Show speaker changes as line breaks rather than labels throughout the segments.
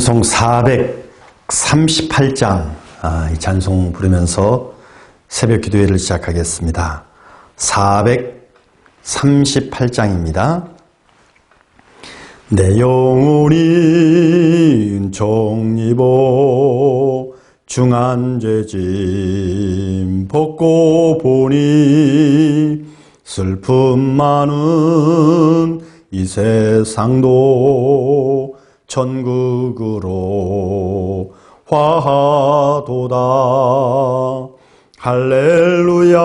찬송 438장, 이 찬송 부르면서 새벽 기도회를 시작하겠습니다. 438장입니다. 내 영혼이 은총 입어 중한 죄짐 벗고 보니 슬픔 많은 이 세상도 천국으로 화하도다. 할렐루야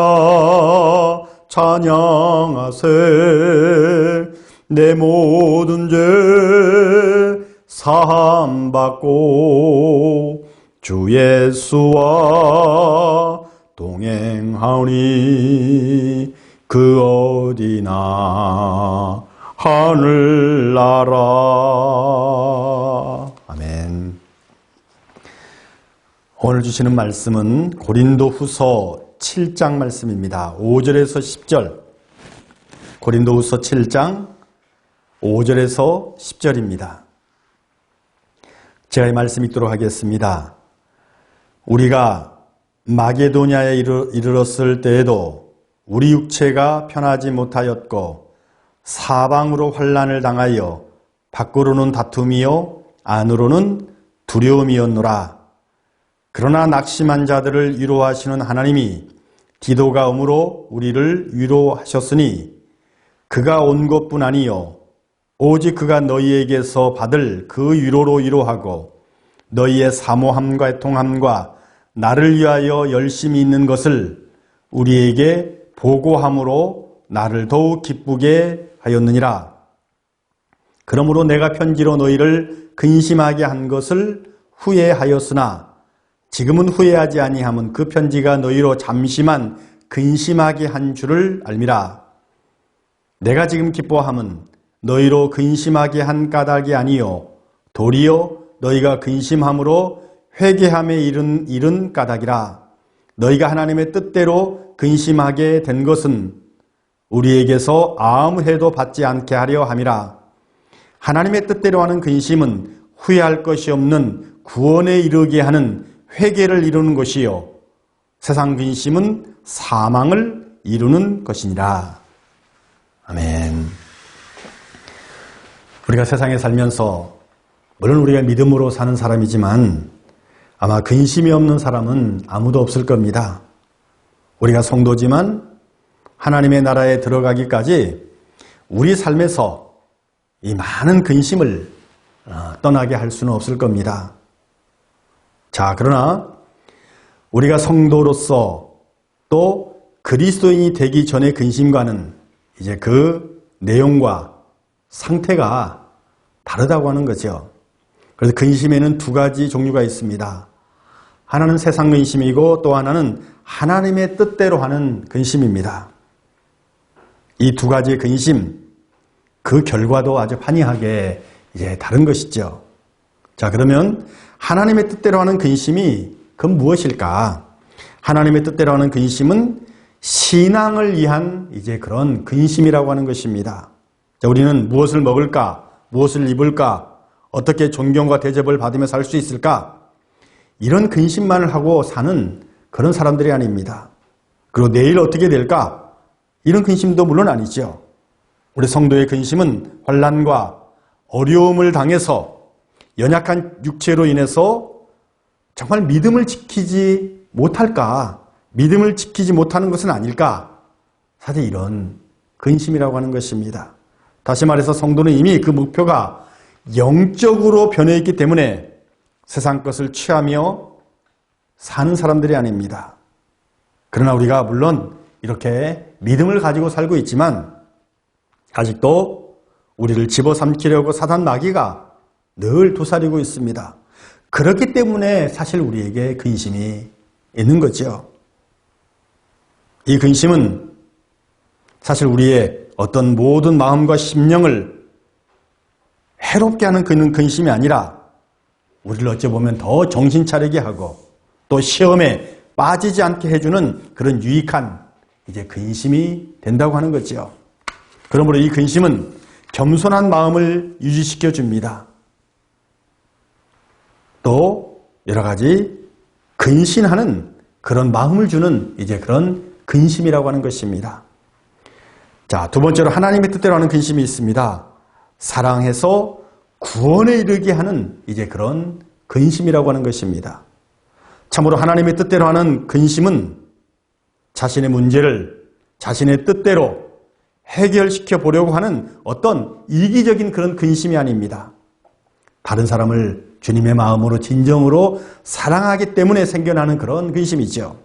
찬양하세. 내 모든 죄 사함받고 주 예수와 동행하오니 그 어디나 하늘나라. 아멘. 오늘 주시는 말씀은 고린도후서 7장 말씀입니다. 5절에서 10절. 고린도후서 7장 5절에서 10절입니다. 제가 이 말씀 읽도록 하겠습니다. 우리가 마게도냐에 이르렀을 때에도 우리 육체가 편하지 못하였고 사방으로 환난을 당하여 밖으로는 다툼이요 안으로는 두려움이었노라. 그러나 낙심한 자들을 위로하시는 하나님이 디도가 오므로 우리를 위로하셨으니 그가 온 것뿐 아니요 오직 그가 너희에게서 받을 그 위로로 위로하고 너희의 사모함과 애통함과 나를 위하여 열심히 있는 것을 우리에게 보고함으로 나를 더욱 기쁘게 하였느니라. 그러므로 내가 편지로 너희를 근심하게 한 것을 후회하였으나 지금은 후회하지 아니함은 그 편지가 너희로 잠시만 근심하게 한 줄을 알미라. 내가 지금 기뻐함은 너희로 근심하게 한 까닭이 아니요 도리어 너희가 근심함으로 회개함에 이른 까닭이라. 너희가 하나님의 뜻대로 근심하게 된 것은 우리에게서 아무 해도 받지 않게 하려 함이라. 하나님의 뜻대로 하는 근심은 후회할 것이 없는 구원에 이르게 하는 회개를 이루는 것이요 세상 근심은 사망을 이루는 것이니라. 아멘. 우리가 세상에 살면서 물론 우리가 믿음으로 사는 사람이지만 아마 근심이 없는 사람은 아무도 없을 겁니다. 우리가 성도지만 하나님의 나라에 들어가기까지 우리 삶에서 이 많은 근심을 떠나게 할 수는 없을 겁니다. 자, 그러나 우리가 성도로서 또 그리스도인이 되기 전의 근심과는 이제 그 내용과 상태가 다르다고 하는 거죠. 그래서 근심에는 두 가지 종류가 있습니다. 하나는 세상 근심이고 또 하나는 하나님의 뜻대로 하는 근심입니다. 이 두 가지의 근심, 그 결과도 아주 판이하게 이제 다른 것이죠. 자, 그러면 하나님의 뜻대로 하는 근심이 그건 무엇일까? 하나님의 뜻대로 하는 근심은 신앙을 위한 이제 그런 근심이라고 하는 것입니다. 자, 우리는 무엇을 먹을까? 무엇을 입을까? 어떻게 존경과 대접을 받으며 살 수 있을까? 이런 근심만을 하고 사는 그런 사람들이 아닙니다. 그리고 내일 어떻게 될까? 이런 근심도 물론 아니죠. 우리 성도의 근심은 환난과 어려움을 당해서 연약한 육체로 인해서 정말 믿음을 지키지 못할까? 믿음을 지키지 못하는 것은 아닐까? 사실 이런 근심이라고 하는 것입니다. 다시 말해서 성도는 이미 그 목표가 영적으로 변해 있기 때문에 세상 것을 취하며 사는 사람들이 아닙니다. 그러나 우리가 물론 이렇게 믿음을 가지고 살고 있지만 아직도 우리를 집어삼키려고 사단 마귀가 늘 도사리고 있습니다. 그렇기 때문에 사실 우리에게 근심이 있는 거죠. 이 근심은 사실 우리의 어떤 모든 마음과 심령을 해롭게 하는 그런 근심이 아니라 우리를 어찌 보면 더 정신 차리게 하고 또 시험에 빠지지 않게 해주는 그런 유익한 이제 근심이 된다고 하는 거죠. 그러므로 이 근심은 겸손한 마음을 유지시켜 줍니다. 또 여러 가지 근신하는 그런 마음을 주는 이제 그런 근심이라고 하는 것입니다. 자, 두 번째로 하나님의 뜻대로 하는 근심이 있습니다. 사랑해서 구원에 이르게 하는 이제 그런 근심이라고 하는 것입니다. 참으로 하나님의 뜻대로 하는 근심은 자신의 문제를 자신의 뜻대로 해결시켜 보려고 하는 어떤 이기적인 그런 근심이 아닙니다. 다른 사람을 주님의 마음으로 진정으로 사랑하기 때문에 생겨나는 그런 근심이죠.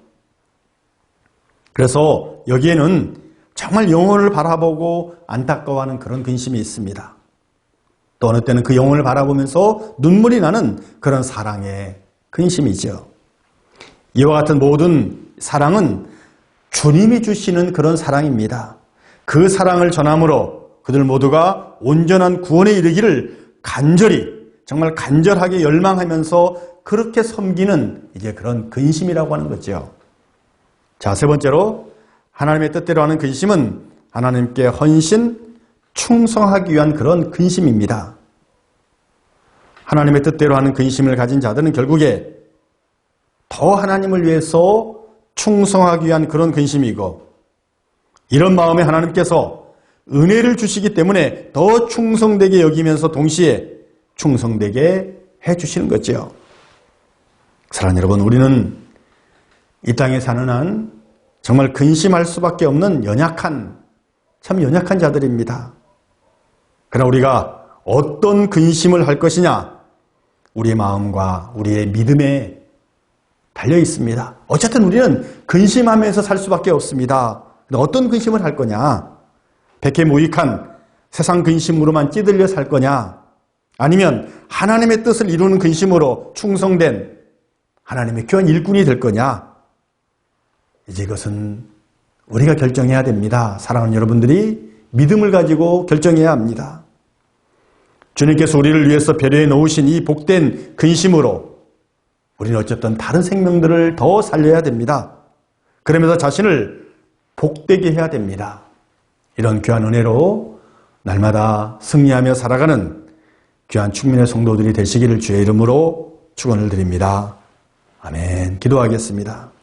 그래서 여기에는 정말 영혼을 바라보고 안타까워하는 그런 근심이 있습니다. 또 어느 때는 그 영혼을 바라보면서 눈물이 나는 그런 사랑의 근심이죠. 이와 같은 모든 사랑은 주님이 주시는 그런 사랑입니다. 그 사랑을 전함으로 그들 모두가 온전한 구원에 이르기를 간절히 정말 간절하게 열망하면서 그렇게 섬기는 이제 그런 근심이라고 하는 거죠. 자, 세 번째로 하나님의 뜻대로 하는 근심은 하나님께 헌신, 충성하기 위한 그런 근심입니다. 하나님의 뜻대로 하는 근심을 가진 자들은 결국에 더 하나님을 위해서 충성하기 위한 그런 근심이고, 이런 마음에 하나님께서 은혜를 주시기 때문에 더 충성되게 여기면서 동시에 충성되게 해주시는 거죠. 사랑하는 여러분, 우리는 이 땅에 사는 한 정말 근심할 수밖에 없는 참 연약한 자들입니다. 그러나 우리가 어떤 근심을 할 것이냐, 우리의 마음과 우리의 믿음에 달려 있습니다. 어쨌든 우리는 근심하면서 살 수밖에 없습니다. 어떤 근심을 할 거냐? 백해무익한 세상 근심으로만 찌들려 살 거냐? 아니면 하나님의 뜻을 이루는 근심으로 충성된 하나님의 귀한 일꾼이 될 거냐? 이제 이것은 우리가 결정해야 됩니다. 사랑하는 여러분들이 믿음을 가지고 결정해야 합니다. 주님께서 우리를 위해서 배려해 놓으신 이 복된 근심으로 우리는 어쨌든 다른 생명들을 더 살려야 됩니다. 그러면서 자신을 복되게 해야 됩니다. 이런 귀한 은혜로 날마다 승리하며 살아가는 귀한 충민의 성도들이 되시기를 주의 이름으로 축원을 드립니다. 아멘. 기도하겠습니다.